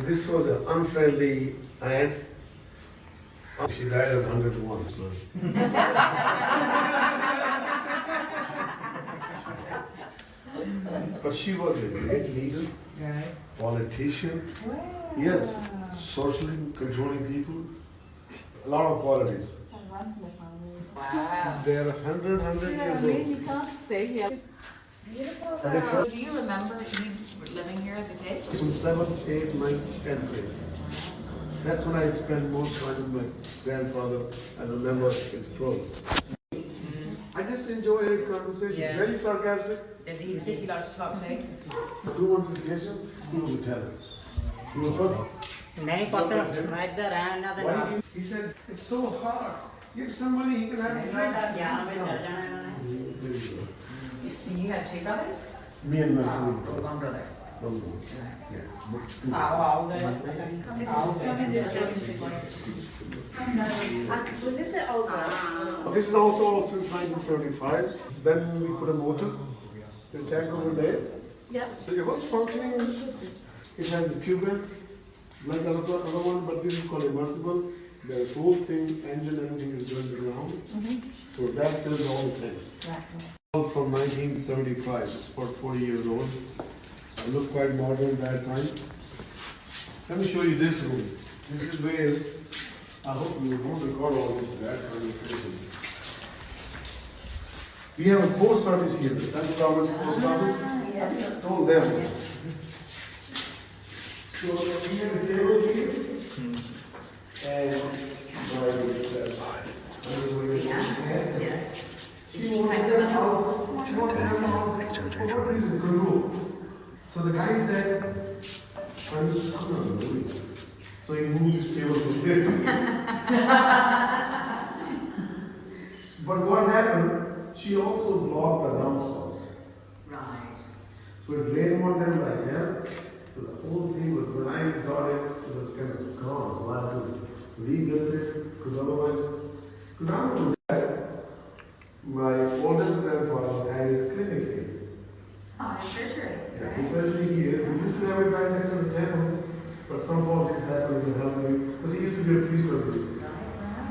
This was an unfriendly aunt. She died at 101, so. But she was a great leader, politician. Wow. Yes, socially controlling people. A lot of qualities. Wow. They're 100 years old. You can't stay here. It's beautiful. Wow. Do you remember you living here as a kid? From 7th, 8th, 9th, 10th grade. That's when I spent most time with my grandfather and remember his prose. I just enjoy his conversation. Yeah. Very sarcastic. Did he like to talk to you? Who wants education? He will tell us. He was first. नहीं पता मैं इधर रहना था ना He said, it's so hard. Give some money, he can have it. यहाँ पे चल जाना So you had two brothers? Me and my One brother. Come in this room. Was this an old one? This is also since 1975. Then we put a motor, the tank over there. Yeah. So it was functioning. It has a turbine, like another one, but this is called immersible. The whole thing, engine, everything is going around. So that fills all the tanks. From 1975, it's about 40 years old. It looked quite modern at that time. Let me show you this room. This is where, I hope you won't record all this at that conversation. We have a post office here, the Central Government Post Office. I think I told them. So we have a table here. And Yes. she wanted them out. She wanted them out. Control. So the guy said, son, come on, do it. So he moved his table from here. But what happened, she also blocked the downspouts. Right. So it rained on them like that. So the whole thing was, when I got it, it was kind of gone. So I had to rebuild it, because otherwise, because I'm too bad. My oldest grandfather had his clinic here. Oh, surgery. Yeah, his surgery here. We used to have it right next to the temple, but some politics happened and helped me, because he used to get free service.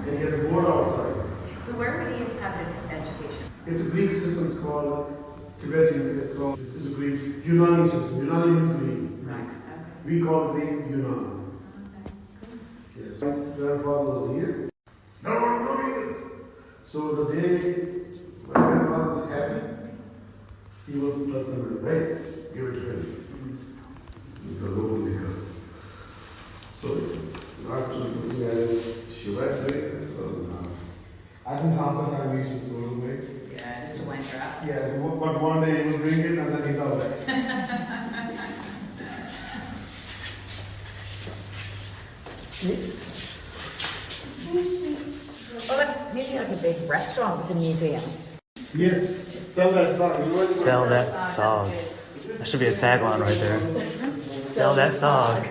And he had a board outside. So where would he have his education? It's a Greek system, it's called Tibetan, it's called, it's a Greek, Unani system. Unani means Greek. Right. We call it Greek Unani. Yes. My grandfather was here. No. So the day my grandfather was happy, he was telling somebody, hey, give it to him. The local liquor. So after looking at it, should I take it or not? I think half the time we should throw it away. Yeah, just to wind her up. Yeah, but one day he will bring it and then he's out. Oh, like, maybe like a big restaurant with a museum. Yes, sell that song. Sell that song. That should be a tagline right there. Sell that song.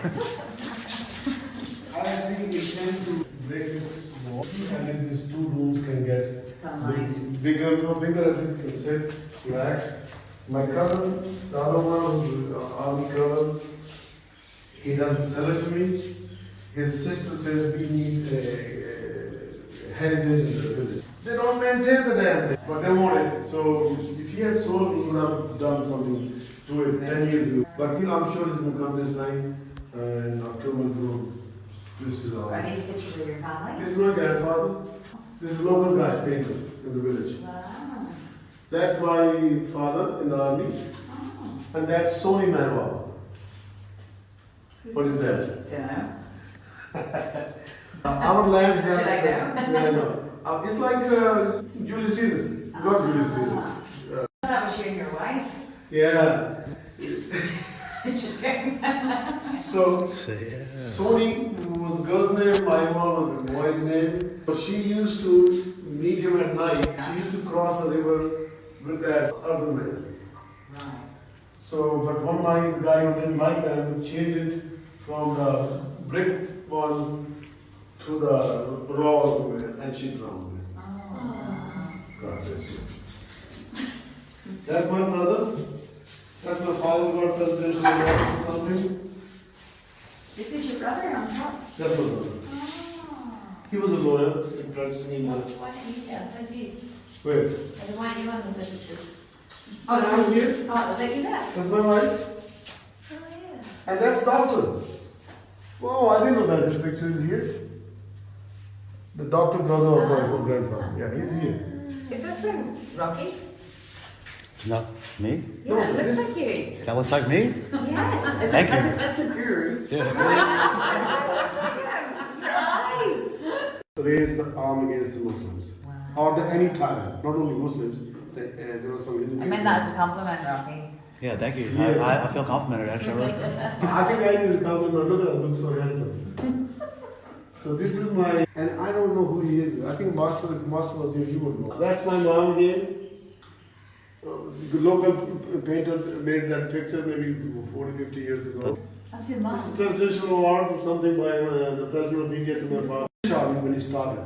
I think we can to break this wall, at least these two rooms can get Sunlight. bigger, no bigger, at least can sit, relax. My cousin, the other one, who's an army colonel, he doesn't sell it to me. His sister says we need a heritage in the village. They don't maintain the damn thing, but they want it. So if he had sold, he would have done something to it 10 years ago. But I'm sure he's going to come this time in October to twist his arm. Are these pictures of your family? This is my grandfather. This is a local guy, painter in the village. Wow. That's my father in the army. Oh. And that's Sony Mehwa. What is that? Don't know. Our land has. Should I know? Yeah, no. It's like Julius Caesar. Not Julius Caesar. That was you and your wife. Yeah. So, Yeah. Sony was the girl's name, my mom was the boy's name. But she used to meet him at night. She used to cross the river with that other man. Right. So, but one night, the guy who didn't like them changed it from the brick one to the raw one, and she drowned. Oh. God bless you. That's my brother. That's my father got presidential award or something. This is your brother on top. That's my brother. Oh. He was a lawyer in practicing in Why don't you get that's you? where? And why are you on the pictures? Oh, I'm here. Oh, take you there. That's my wife. Oh, yeah. And that's doctor. Oh, I didn't know that his picture is here. The doctor brother of my grandfather. Yeah, he's here. Is this from Rocky? No, me? Yeah, No, it looks this- like you. That looks like me? Yes. Thank you. That's a guru. Yeah. Raise the arm against the Muslims. Or the any tyrant, not only Muslims. There was some Hindu. I meant that as a compliment, Rocky. Yeah, thank you. Yes. I feel complimented actually. I really feel. I think I need to compliment. Look at him, looks so handsome. So this is my, and I don't know who he is. I think Master was here, you would know. That's my mom again. The local painter made that picture maybe 40, 50 years ago. That's your This is mom. a presidential award or something by the president of India to my father. Army when he started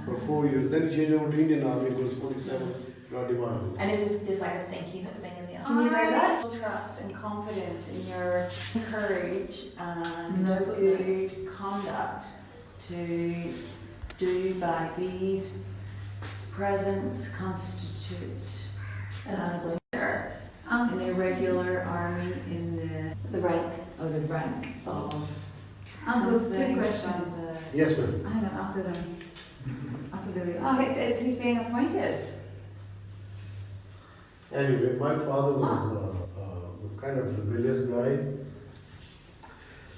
for 4 years. Then he changed over to Indian Army. It was 47. Got divided. And is this just like a thank you for being in the army? Can you read that? Trust and confidence in your courage and Noble good conduct to do by these presents constitute an in the irregular army in the rank of I've got two something questions. from the- Yes, ma'am. Hang on, after them. After the Oh, it's he's being appointed. Anyway, my father was a kind of rebellious guy.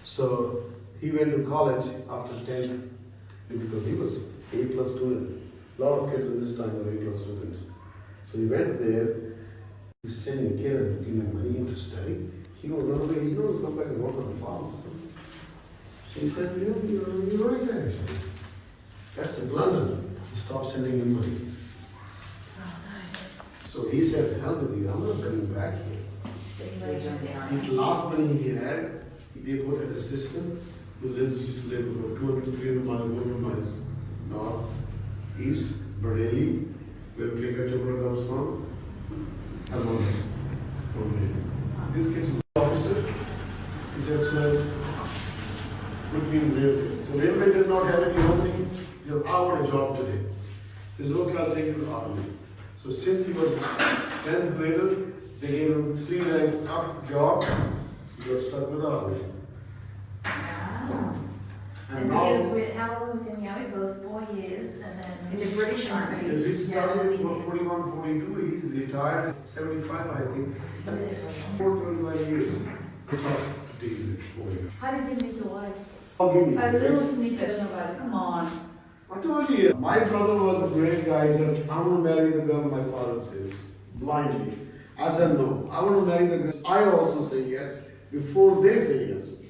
So he went to college after 10th because he was A plus student. A lot of kids in this time were A plus students. So he went there, he was sending care and giving him money to study. He would run away, he's not going to come back and work on the farms. He said, you're right actually. That's a blunder. He stopped sending him money. So he said, hell with you, I'm not coming back here. The last money he had, they put an assistant who used to live about 200 to 300 miles, 400 miles north, east, Bareilly, where Priyanka Chopra comes from, and from Bareilly. This kid's an officer. He said, so put me in railway. So railway does not have any opening. He said, I want a job today. He said, okay, I'll take you to the army. So since he was 10th grader, they gave him 3 ranks up job. He got stuck with the army. Wow. And And so now, he was with, how long was he in the army? So it was 4 years and then. In the British Army. as he started about 41, 42, he's retired at 75, I think. Was it? 25 years. He talked to David for you. How did you meet your wife? I'll give you A little this. snippet about it. Come on. I told you, my brother was a great guy. He said, I want to marry the girl my father said, blindly. I said, no, I want to marry the girl. I also say yes before they say yes.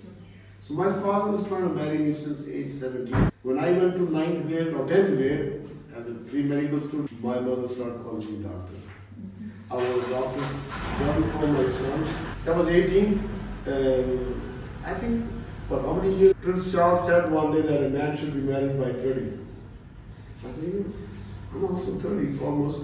So my father was trying to marry me since age 17. When I went to 9th grade or 10th grade, as a pre-medical student, my mother started calling me doctor. I was a doctor, just before my son. That was 18. I think, for how many years? Prince Charles said one day that a man should be married by 30. I think, I'm also 30, almost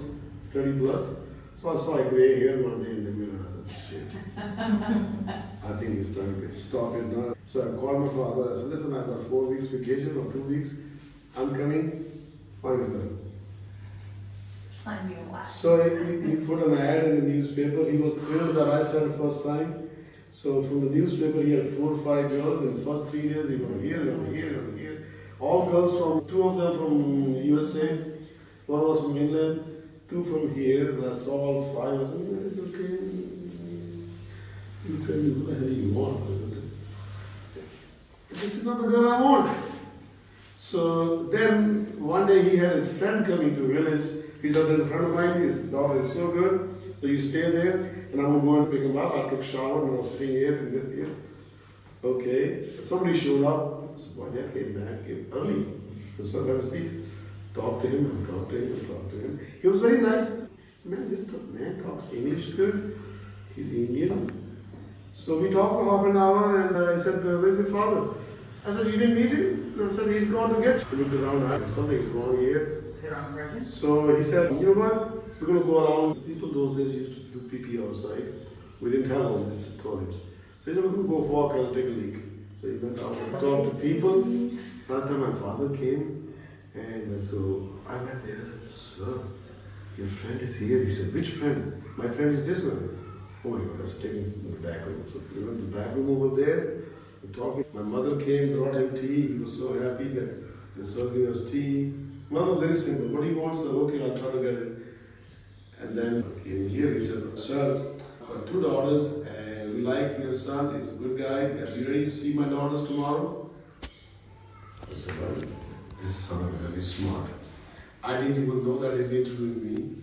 30 plus. So I saw a gray hair one day in the mirror. I said, shit. I think it's time to stop it now. So I called my father. I said, listen, I've got 4 weeks vacation or 2 weeks. I'm coming. Find a girl. Find your wife. So he put an ad in the newspaper. He was thrilled that I said the first time. So from the newspaper, he had 4 or 5 girls. In the first 3 years, he went here, here. All girls from, 2 of them from USA, 1 was from England, 2 from here. That's all 5. I said, yeah, it's okay. You tell me what the hell you want. This is not the girl I want. So then one day he had his friend coming to village. He said, there's a friend of mine, his daughter is so good. So you stay there and I'm going to go and pick him up. I took a shower and I was sitting here and this here. Okay. Somebody showed up. So boy, dad came back early. So I got a seat. Talked to him and talked to him and talked to him. He was very nice. I said, man, this man talks English good. He's Indian. So we talked for half an hour and he said, where's your father? I said, you didn't meet him? And I said, he's gone to get you. He looked around, something's wrong here. Is it wrong person? So he said, you know what? We're going to go around. People those days used to do pee outside. We didn't have all these toilets. So he said, we're going to go walk and take a leak. So he went out and talked to people. That time my father came, and so I went there and said, sir, your friend is here. He said, which friend? My friend is this one. Oh my God, I was taking him to the back room. So we went to the back room over there, and talking. My mother came, brought him tea. He was so happy that they're serving us tea. Mother was very simple. What do you want, sir? Okay, I'll try to get it. And then came here, he said, sir, I've got 2 daughters, and we like your son, he's a good guy. Are you ready to see my daughters tomorrow? I said, well, this son is very smart. I didn't even know that he's interviewing me.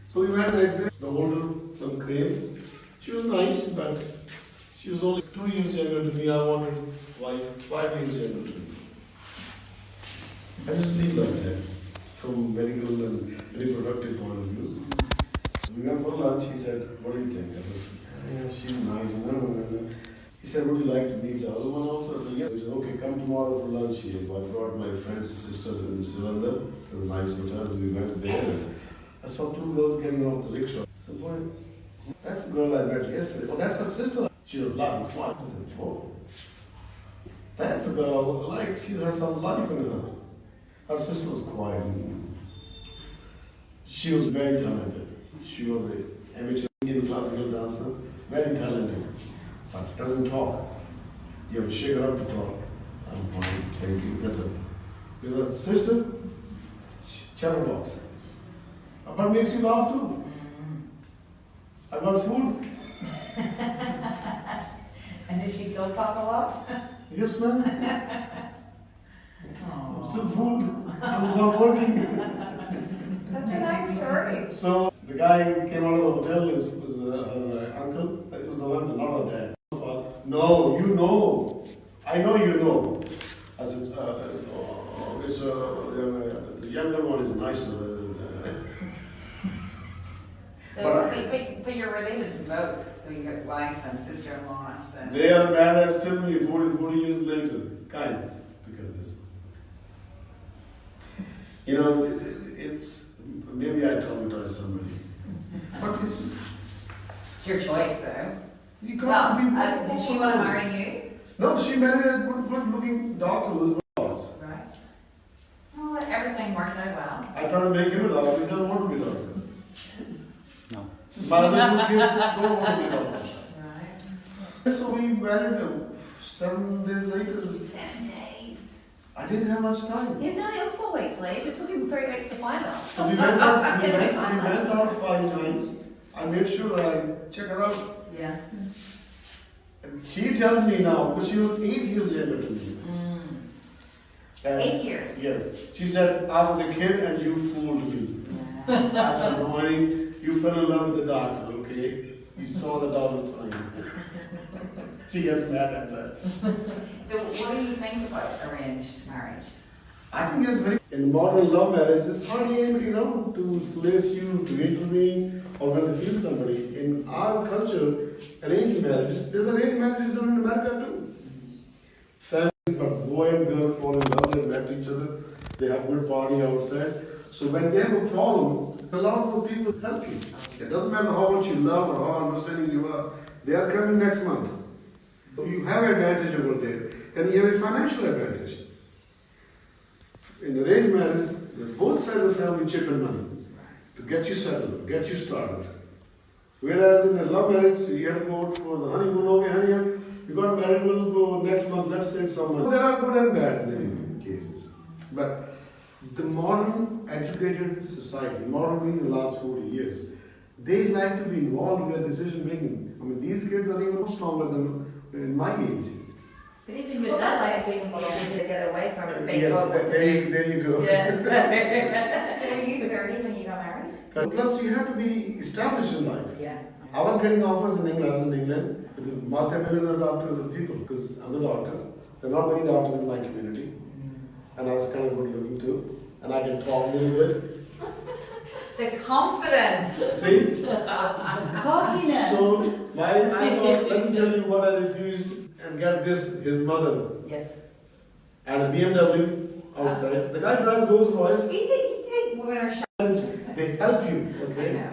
So we went next day. The older one came. She was nice, but she was only 2 years younger to me. I wanted 5 years younger to me. I just believe like that, from medical and reproductive point of view. So we went for lunch. He said, what do you think? I said, yeah, she's nice. He said, would you like to meet the other one also? I said, yes. He said, okay, come tomorrow for lunch here. I brought my friend's sister in Jalandhar, to the nice hotels. We went there. And I saw 2 girls getting off the rickshaw. I said, boy, that's the girl I met yesterday. Oh, that's her sister. She was laughing, smiling. I said, whoa. That's a girl, like, she has some life in her. Her sister was quiet. She was very talented. She was an amateur Indian classical dancer, very talented, but doesn't talk. You have to shake her up to talk. I'm fine, thank you, that's it. There was a sister, chatterbox. But makes you laugh too. I got food. And did she still talk a lot? Yes, ma'am. I'm still food. I'm not working. That's a nice story. So the guy came out of the hotel, was her uncle. It was her uncle, not her dad. No, you know. I know you know. I said, the younger one is nicer. But you're related to both. So you got wife and sister-in-law. So. They are married still me 40 years later. Kind of. Because this. You know, it's. Maybe I traumatized somebody. But it's Your choice, though. you can't be. Did she want to marry you? No, she married a good-looking doctor who was. Right. Well, everything worked out well. I tried to make him a doctor. He doesn't want to be a doctor. No. My other 2 kids don't want to be doctors. Right. So we married 7 days later. 7 days. I didn't have much time. He was only on 4 weeks leave. It took him 3 weeks to find her. So we went out 5 times. I made sure I check her out. Yeah. And she tells me now, because she was 8 years younger than me. And 8 years? Yes. She said, I was a kid and you fooled me. Yeah. I said, no honey, you fell in love with the doctor, okay? You saw the dollar sign. She gets mad at that. So what do you think about arranged marriage? I think it's very, in modern love marriage, it's hardly anybody around to solace you, to intervene, or when to feel somebody. In our culture, arranged marriages, there's arranged marriages done in America too. Families, but boy and girl fall in love, they met each other, they have good party outside. So when they have a problem, a lot more people help you. It doesn't matter how much you love or how understanding you are, they are coming next month. So you have an advantage over there, and you have a financial advantage. In arranged marriage, both sides of the family chip in money to get you settled, get you started. Whereas in a love marriage, you have to go out for the honeymoon. Okay, honey, you got married, we'll go next month, let's save some money. There are good and bad in many cases. But the modern educated society, modern meaning the last 40 years, they like to be involved in their decision making. I mean, these kids are even stronger than in my age. But even your dad likes being involved to get away from it. Yes, there you go. Yes. So were you 30 when you got married? Plus, you have to be established in life. Yeah. I was getting offers in England. I was in England with multi-millionaire doctor people because I'm a doctor. There are not many doctors in my community, and I was kind of good looking too, and I can talk a little bit. The confidence. See? Cockiness. So I thought, let me tell you what I refused and get this. His mother Yes. and a BMW outside. The guy drives Rolls Royce. You think women are shy? They help you, I okay? know.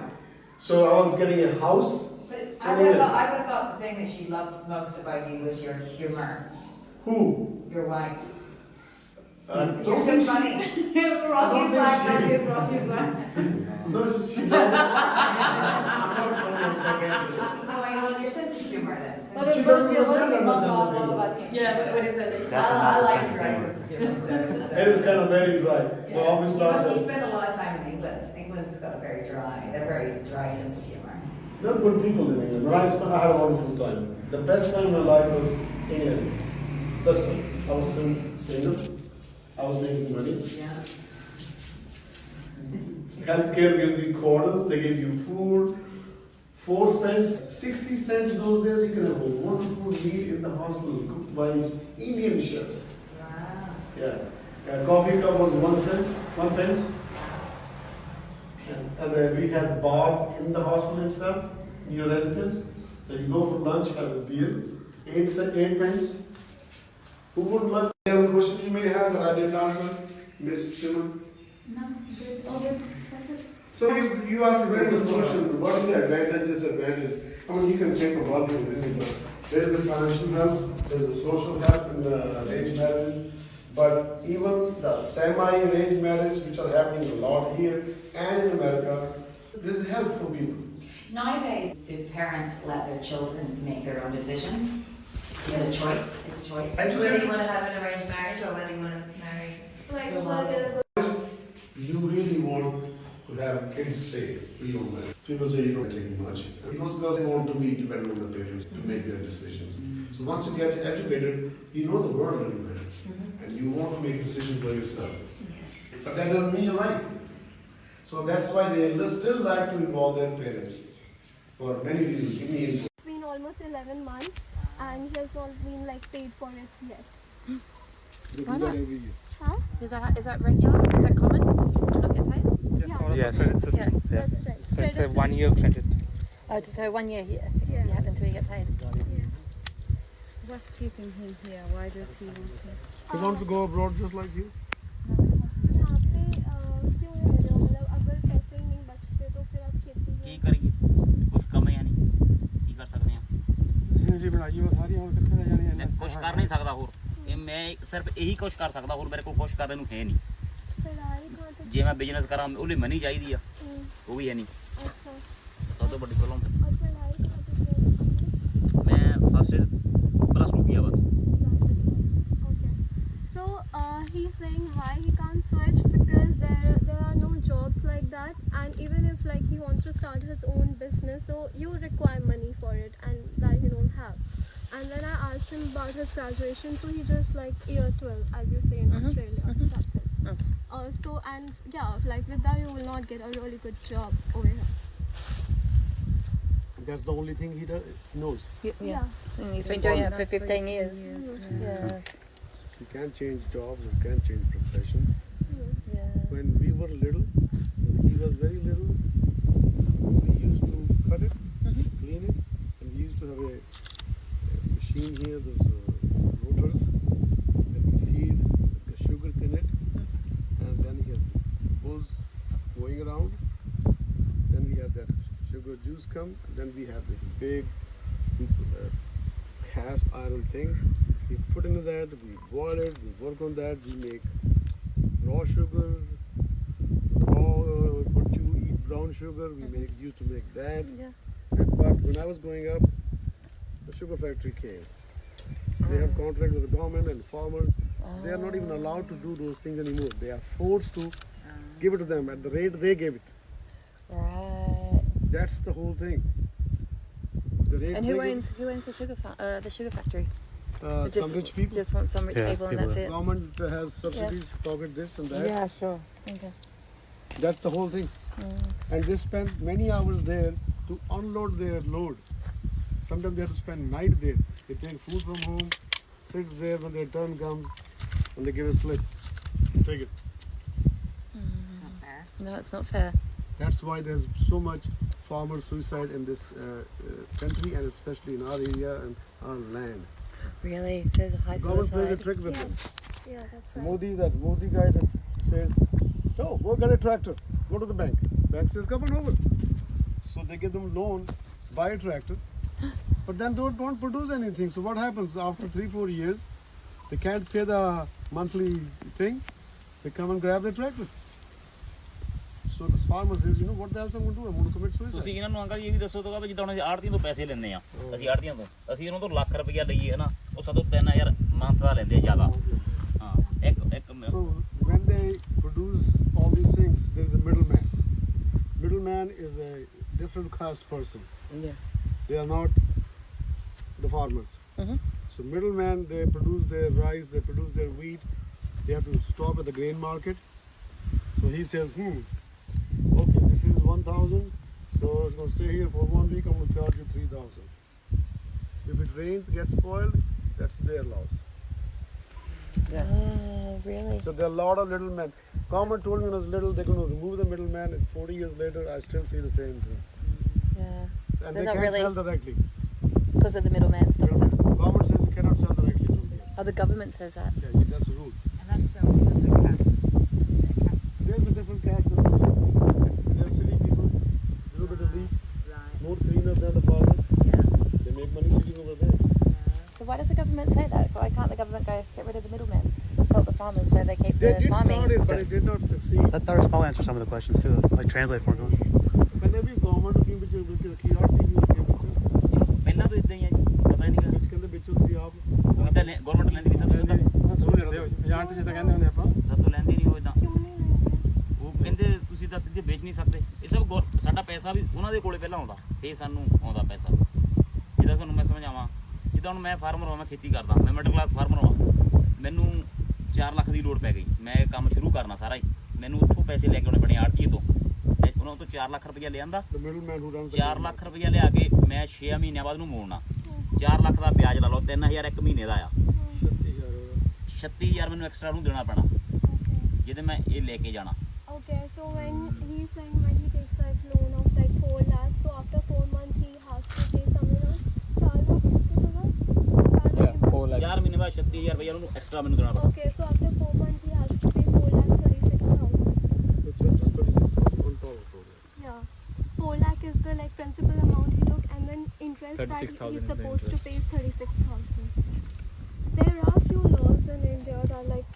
So I was getting a house. But I would have thought the thing that she loved most about you was your humor. Who? Your wife. Don't You're so think she- funny. Rocky's like, Rocky's like. No, she's not. Oh, well, your sense of humor then. What She is doesn't your understand mom that all message. about him? Yeah, what is it? That's I not like the your sense of sense of humor. so- It is kind of very dry. Yeah. The office You staff must- You says, spend a lot of time in England. England's got a very dry sense of humor. they're good people in England. When I had a wonderful time. The best time in my life was England. Best time. I was single. I was making money. Yeah. Healthcare gives you quarters, they give you food, 4 cents, 60 cents those days you can have a wonderful meal in the hospital cooked by Indian chefs. Wow. Yeah. A coffee cup was 1 cent, 1 pence. And then we had bars in the hospital itself, in your residence. So you go for lunch, have a beer, 8 pence. Who would like any other question you may have that I didn't answer, Miss Simon? No, good, all good, that's it. So you asked a very good question. What is the advantage, disadvantage? I mean, you can take a lot of it, but there is the financial help, there is the social help in the arranged marriages. But even the semi-arranged marriage, which are happening a lot here and in America, this is help for people. Nowadays, do parents let their children make their own decision? Is it a choice? It's a choice. Whether you want to have an arranged marriage or whether you want to marry. Like, Your what mother. You really want to have kids say, we don't marry. People say you don't take much. And most girls want to be dependent on the parents to make their decisions. So once you get educated, you know the world a little better. And you want to make decisions for yourself. But that doesn't mean you're right. So that's why they still like to involve their parents. For many reasons. Give me input. It's been almost 11 months and he has not been like paid for it yet. Why not? Huh? Is that regular? Is that common? To not get paid? Yeah. Yes. That's right. So it's a Credit 1 year credit. Oh, so 1 year here. Yeah. You have until you get paid. What's keeping him here? Why does he want to? He wants to go abroad just like you. यहाँ पे क्यों रह रहे हो मतलब अगर पैसे ही नहीं बचते तो फिर आप खेती ਕੀ ਕਰੀਏ ਕੁਝ ਕਮ ਹੈ ਨਹੀਂ ਕੀ ਕਰ ਸਕਦੇ ਆ ਜ਼ਿੰਦਗੀ ਬਣਾਈ ਉਹ ਸਾਰੀ ਹੁਣ ਕਿੱਥੇ ਲੈ ਜਾਣੀ ਮੈਂ ਕੁਝ ਕਰ ਨਹੀਂ ਸਕਦਾ ਹੋਰ ਇਹ ਮੈਂ ਸਿਰਫ ਇਹੀ ਕੁਝ ਕਰ ਸਕਦਾ ਹੋਰ ਮੇਰੇ ਕੋਲ ਕੁਝ ਕਰਨ ਨੂੰ ਹੈ ਨਹੀਂ पढ़ाई कहाँ तक ਜੇ ਮੈਂ ਬਿਜ਼ਨਸ ਕਰਾਂ ਉਹਦੇ ਮਨੀ ਚਾਹੀਦੀ ਆ ਉਹ ਵੀ ਹੈ ਨਹੀਂ अच्छा ਸਭ ਤੋਂ ਵੱਡੀ ਪ੍ਰੋਬਲਮ और पढ़ाई कहाँ तक है ਮੈਂ ਫਸਟ +2 किया बस okay so he's saying why he can't switch because there are no jobs like that and even if like he wants to start his own business so you require money for it and that you don't have and then I asked him about his graduation so he just like year 12 as you say in Australia that's it so and yeah like with that you will not get a really good job over here That's the only thing he knows. yeah He's been doing it for 15 years. Yeah. You can't change jobs, you can't change profession. Yeah. When we were little, when he was very little, we used to cut it, clean it, and we used to have a machine here, those motors, and we feed the sugar in it, and then he has bulls going around. Then we have that sugar juice come, and then we have this big cast iron thing. We put into that, we boil it, we work on that, we make raw sugar, what you eat brown sugar, used to make that. Yeah. But when I was growing up, the sugar factory came. So they have contract with the government and farmers. So they are not even allowed to do those things anymore. They are forced to give it to them at the rate they gave it. Right. That's the whole thing. The rate And they who give- owns the sugar factory? some Just- rich people. Just want some rich Yeah, people and people that's it. Government has subsidies, pocket this and that. Yeah, sure. Okay. That's the whole thing. And they spend many hours there to unload their load. Sometimes they have to spend night there. They take food from home, sit there when their turn comes, and they give a slip. Take it. Not fair. No, it's not fair. That's why there's so much farmer suicide in this country, and especially in our area and our land. Really? So there's a high Government plays a suicide. trick with yeah them. yeah that's right Modi guy that says, "Oh, go get a tractor. Go to the bank." Bank says, "Come on over." So they give them loan, buy a tractor, but then they don't produce anything. So what happens after 3-4 years? They can't pay the monthly thing. They come and grab the tractor. So this farmer says, you know, what else I'm going to do? I'm going to commit suicide. ਤੁਸੀਂ ਇਹਨਾਂ ਨੂੰ uncle ਜੀ ਇਹ ਵੀ ਦੱਸੋ ਤਾਂ ਜਿੱਦਾਂ ਹੁਣ ਅਸੀਂ ਆੜਤੀਆਂ ਤੋਂ ਪੈਸੇ ਲੈਂਦੇ ਆ ਅਸੀਂ ਆੜਤੀਆਂ ਤੋਂ ਅਸੀਂ ਉਹਨਾਂ ਤੋਂ ਲੱਖ ਰੁਪਈਆ ਲਈਏ ਨਾ ਉਹ ਸਾਤੋਂ 3000 ਮੰਥ ਦਾ ਲੈਂਦੇ ਆ ਜ਼ਿਆਦਾ ਹਾਂ ਇੱਕ So when they produce all these things, there is a middleman. Middleman is a different caste person. Yeah. They are not the farmers. So middleman, they produce their rice, they produce their wheat. They have to stop at the grain market. So he says, okay, this is 1,000. So it's going to stay here for 1 week. I'm going to charge you 3,000. If it rains, gets spoiled, that's their loss. Oh, really? So there are a lot of little men. Government told me when I was little they're going to remove the middleman. It's 40 years later, I still see the same thing. Yeah. And They're they not can't really- sell directly. Because of the middleman stops it. Government says you cannot sell directly from here. Oh, the government says that. Yeah, that's the rule. And that's still because of caste. There's a different caste than the They're city people, little bit elite, more cleaner than the farmer. They make money sitting over there. So why does the government say that? Why can't the government go get rid of the middleman? Help the farmers so they keep They the did farming. start it, but it did not succeed. That was probably answer some of the questions too. Like translate for me. When every government looking with your key art TV ਪਹਿਲਾਂ ਤੋਂ ਇਦਾਂ ਹੀ ਆ ਜੀ ਪਤਾ ਹੀ ਨਹੀਂ ਵਿੱਚ ਕਹਿੰਦੇ ਵਿੱਚੋਂ ਤੁਸੀਂ ਆਪ ਇਦਾਂ ਗਵਰਨਮੈਂਟ ਲੈਂਦੀ ਨਹੀਂ ਸਾਨੂੰ ਤਾਂ ਥਰੂ ਲੈਂਦੇ ਹੋ ਏਜੰਟ ਜਿੱਦਾਂ ਕਹਿੰਦੇ ਹੁੰਦੇ ਆਪਾਂ ਸਾਤੋਂ ਲੈਂਦੇ ਨਹੀਂ ਉਹ ਇਦਾਂ ਉਹ ਕਹਿੰਦੇ ਤੁਸੀਂ ਤਾਂ ਸਿੱਧੇ ਵੇਚ ਨਹੀਂ ਸਕਦੇ ਇਹ ਸਭ ਸਾਡਾ ਪੈਸਾ ਵੀ ਉਹਨਾਂ ਦੇ ਕੋਲੇ ਪਹਿਲਾਂ ਆਉਂਦਾ ਇਹ ਸਾਨੂੰ ਆਉਂਦਾ ਪੈਸਾ ਜਿਹਦਾ ਤੁਹਾਨੂੰ ਮੈਂ ਸਮਝਾਵਾਂ ਜਿੱਦਾਂ ਹੁਣ ਮੈਂ ਫਾਰਮਰ ਹਾਂ ਮੈਂ ਖੇਤੀ ਕਰਦਾ ਮੈਂ ਮਿਡਲ ਕਲਾਸ ਫਾਰਮਰ ਹਾਂ ਮੈਨੂੰ 4 ਲੱਖ ਦੀ ਲੋੜ ਪੈ ਗਈ ਮੈਂ ਇਹ ਕੰਮ ਸ਼ੁਰੂ ਕਰਨਾ ਸਾਰਾ ਹੀ ਮੈਨੂੰ ਉੱਥੋਂ ਪੈਸੇ ਲੈ ਕੇ ਆਉਣੇ ਬਣੇ ਆੜਤੀਏ ਤੋਂ ਤੇ ਉਹਨਾਂ ਤੋਂ 4 ਲੱਖ ਰੁਪਈਆ ਲਿਆਂਦਾ the middleman who runs the 4 lakh ਰੁਪਈਆ ਲਿਆ ਕੇ ਮੈਂ 6 ਮਹੀਨਿਆਂ ਬਾਅਦ ਨੂੰ ਮੋੜਨਾ 4 ਲੱਖ ਦਾ ਵਿਆਜ ਲਾ ਲਓ 3000 ਇੱਕ ਮਹੀਨੇ ਦਾ ਆ 36000 ਮੈਨੂੰ ਐਕਸਟਰਾ ਨੂੰ ਦੇਣਾ ਪੈਣਾ ਜਿਹਦੇ ਮੈਂ ਇਹ ਲੈ ਕੇ ਜਾਣਾ Okay, so when he's saying when he takes that loan of like 4 lakhs, so after 4 months he has to pay something else. 4 lakh, 4 ਮਹੀਨੇ ਬਾਅਦ 36000 ਰੁਪਈਆ ਉਹਨੂੰ ਐਕਸਟਰਾ ਮੈਨੂੰ ਦੇਣਾ ਪੈਣਾ Okay, so after 4 months he has to pay 4,36,000. It's just 36,000 on top of it. Yeah, 4 lakh is the like principal amount he took, and then interest that 36,000 he's is the supposed to interest. pay is 36,000. There are few laws in India that like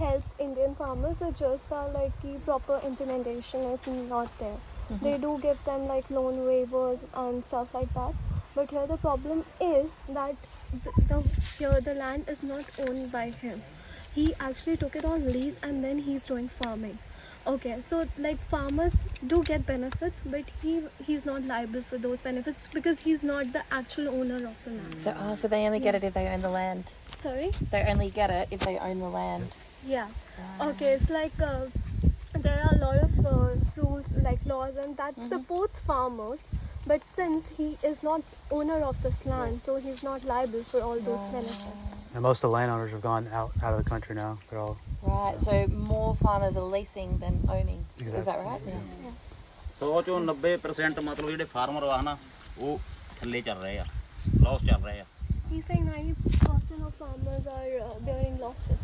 helps Indian farmers, it's just that like the proper implementation is not there. They do give them like loan waivers and stuff like that, but here the problem is that here the land is not owned by him. He actually took it on lease and then he's doing farming. Okay, so like farmers do get benefits, but he's not liable for those benefits because he's not the actual owner of the land. So they only get it if they own the land. Sorry? They only get it if they own the land. Yeah. Okay, it's like there are a lot of rules, like laws, and that supports farmers. But since he is not owner of this land, so he's not liable for all those benefits. And most of the landowners have gone out of the country now. They're all Right, so more farmers are leasing than owning. Is that Exactly. right? Yeah. 100 ਚੋਂ 90% ਮਤਲਬ ਜਿਹੜੇ farmer ਆ ਨਾ ਉਹ ਥੱਲੇ ਚੱਲ ਰਹੇ ਆ ਲਾਸ ਚੱਲ ਰਹੇ ਆ He's saying 90% of farmers are bearing losses.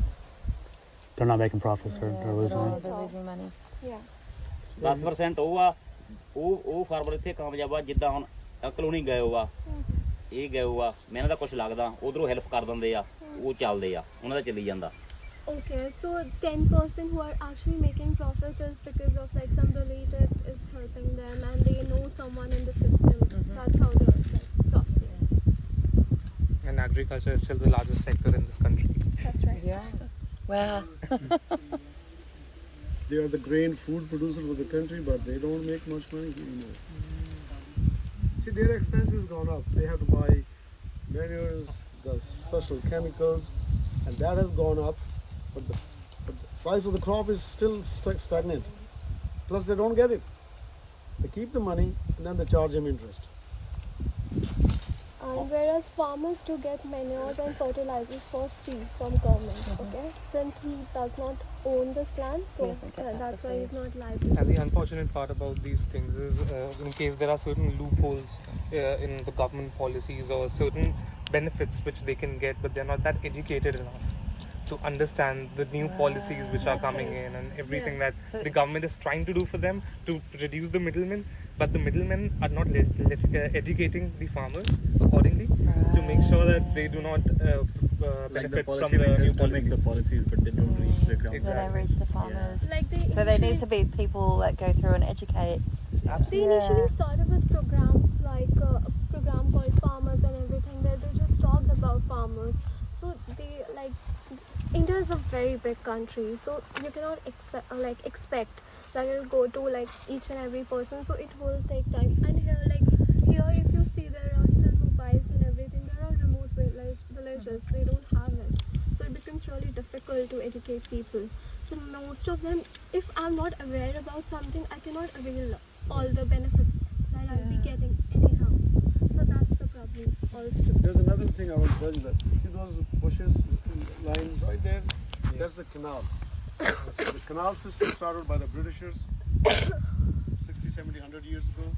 they're not making profits. They're losing Oh, money. they're losing money. Yeah. 10% ਉਹ ਆ ਉਹ ਫਾਰਮਰ ਇੱਥੇ ਕਾਮਯਾਬ ਆ ਜਿੱਦਾਂ ਹੁਣ ਅੰਕਲ ਹੁਣੀ ਗਏ ਹੋ ਆ ਇਹ ਗਏ ਹੋ ਆ ਮੈਂ ਇਹਨਾਂ ਦਾ ਕੁਝ ਲੱਗਦਾ ਉਧਰੋਂ ਹੈਲਪ ਕਰ ਦਿੰਦੇ ਆ ਉਹ ਚੱਲਦੇ ਆ ਉਹਨਾਂ ਦਾ ਚੱਲੀ ਜਾਂਦਾ Okay, so 10% who are actually making profits is because of like some relatives is helping them and they know someone in the system. That's how they're like prospering. And agriculture is still the largest sector in this country. That's right. Yeah. Wow. They are the grain food producer of the country, but they don't make much money anymore. See, their expenses gone up. They have to buy manures, the special chemicals, and that has gone up. But the price of the crop is still stagnant. Plus, they don't get it. They keep the money and then they charge them interest. And whereas farmers do get manures and fertilizers for free from government, okay? Since he does not own this land, so He doesn't get that that's for why free. he's not liable. And the unfortunate part about these things is, in case there are certain loopholes in the government policies or certain benefits which they can get, but they're not that educated enough to understand the new policies which are coming in and everything that So- the government is trying to do for them to reduce the middlemen, but the middlemen are not educating the farmers accordingly to make sure that they do not benefit from the new make the policies. policies, but they don't reach the ground. They don't reach the farmers. Like So there needs to be people that go through and educate. they initially started with programs like a program called Farmers and everything, where they just talked about farmers. So they like, India is a very big country, so you cannot expect that it'll go to like each and every person. So it will take time. And here if you see, there are still mobiles and everything. There are remote villages. They don't have it. So it becomes really difficult to educate people. So most of them, if I'm not aware about something, I cannot avail all the benefits that I'll be getting anyhow. So that's the problem also. There's another thing I want to tell you, that see those bushes lines right there? That's the canal. So the canal system started by the Britishers 60, 70, 100 years ago.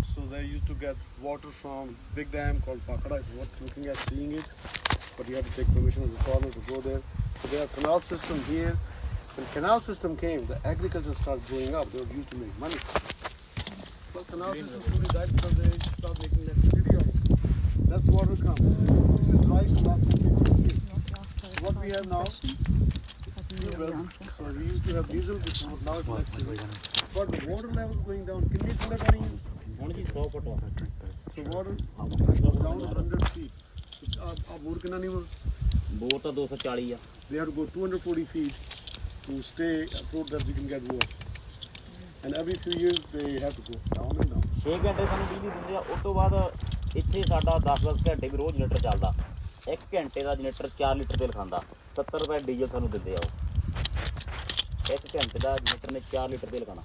So they used to get water from big dam called Pakada. It's worth looking at, seeing it. But you have to take permission as a farmer to go there. So they have canal system here. When canal system came, the agriculture started growing up. They were used to make money. But canal system slowly died because they started making electricity out of it. That's water comes. This is dry for last 50 years. What we have now, so we used to have diesel before, now it's electricity. But the water level is going down. Can you tell me? ਹੁਣ ਜੀ 100 ਫੁੱਟ ਵਾ So water is down 100 feet. Bore kinna nahi wa? Bore ਤਾਂ 240 ਆ They have to go 240 feet to stay afloat that we can get water. And every few years they have to go down and down. 6 ਘੰਟੇ ਸਾਨੂੰ ਬਿਜਲੀ ਦਿੰਦੇ ਆ ਉਸ ਤੋਂ ਬਾਅਦ ਇੱਥੇ ਸਾਡਾ 10-10 ਘੰਟੇ ਵੀ ਰੋਜ਼ ਜਨਰੇਟਰ ਚੱਲਦਾ 1 ਘੰਟੇ ਦਾ ਜਨਰੇਟਰ 4 ਲੀਟਰ ਤੇਲ ਖਾਂਦਾ 70 ਰੁਪਏ ਡੀਜ਼ਲ ਸਾਨੂੰ ਦਿੰਦੇ ਆ ਉਹ 1 ਘੰਟੇ ਦਾ ਜਨਰੇਟਰ ਨੇ 4 ਲੀਟਰ ਤੇਲ ਖਾਣਾ